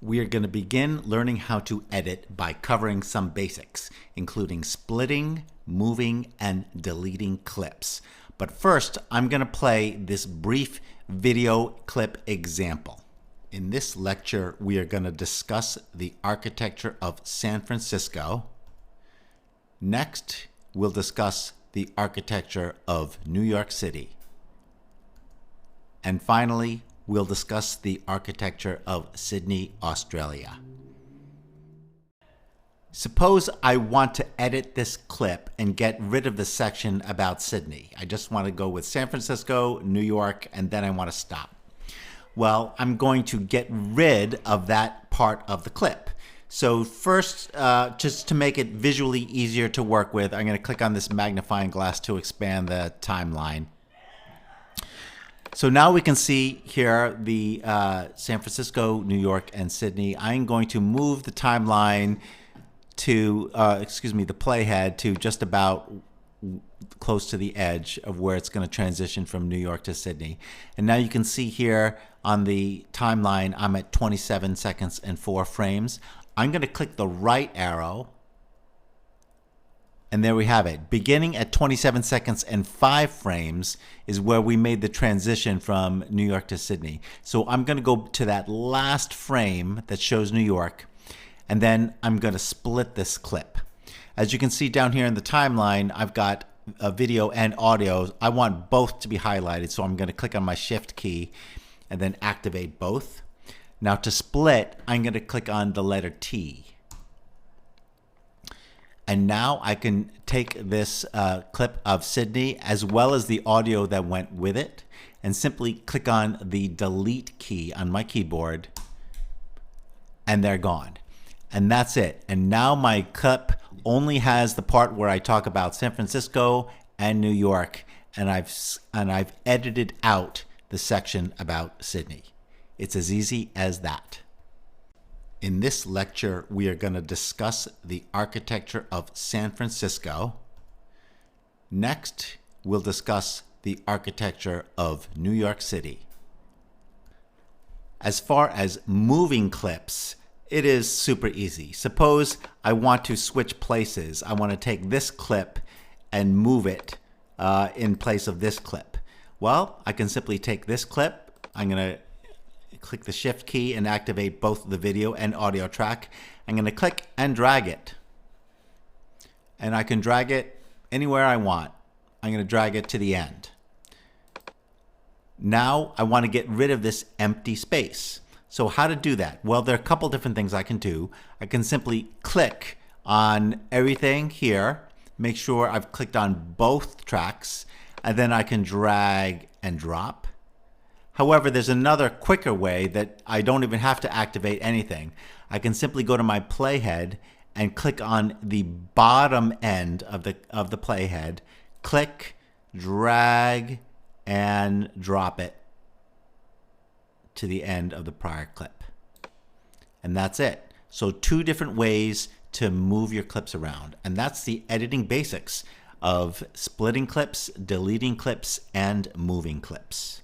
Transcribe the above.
We are going to begin learning how to edit by covering some basics, including splitting, moving, and deleting clips. But first, I'm going to play this brief video clip example. In this lecture, we are going to discuss the architecture of San Francisco. Next, we'll discuss the architecture of New York City. And finally, we'll discuss the architecture of Sydney, Australia. Suppose I want to edit this clip and get rid of the section about Sydney. I just want to go with San Francisco, New York, and then I want to stop. Well, I'm going to get rid of that part of the clip. So first, just to make it visually easier to work with, I'm going to click on this magnifying glass to expand the timeline. So now we can see here the San Francisco, New York, and Sydney. I'm going to move the timeline to, the playhead to just about close to the edge of where it's going to transition from New York to Sydney. And now you can see here on the timeline, I'm at 27 seconds and 4 frames. I'm going to click the right arrow. And there we have it. Beginning at 27 seconds and 5 frames is where we made the transition from New York to Sydney. So I'm going to go to that last frame that shows New York, and then I'm going to split this clip. As you can see down here in the timeline, I've got a video and audio. I want both to be highlighted, so I'm going to click on my Shift key and then activate both. Now to split, I'm going to click on the letter T. And now I can take this clip of Sydney as well as the audio that went with it and simply click on the delete key on my keyboard, and they're gone. And that's it. And now my clip only has the part where I talk about San Francisco and New York, and I've edited out the section about Sydney. It's as easy as that. In this lecture, we are going to discuss the architecture of San Francisco. Next, we'll discuss the architecture of New York City. As far as moving clips, it is super easy. Suppose I want to switch places. I want to take this clip and move it in place of this clip. Well, I can simply take this clip. I'm going to click the Shift key and activate both the video and audio track. I'm going to click and drag it. And I can drag it anywhere I want. I'm going to drag it to the end. Now I want to get rid of this empty space. So how to do that? Well, there are a couple different things I can do. I can simply click on everything here, make sure I've clicked on both tracks, and then I can drag and drop. However, there's another quicker way that I don't even have to activate anything. I can simply go to my playhead and click on the bottom end of the playhead, click, drag, and drop it to the end of the prior clip. And that's it. So 2 different ways to move your clips around. And that's the editing basics of splitting clips, deleting clips, and moving clips.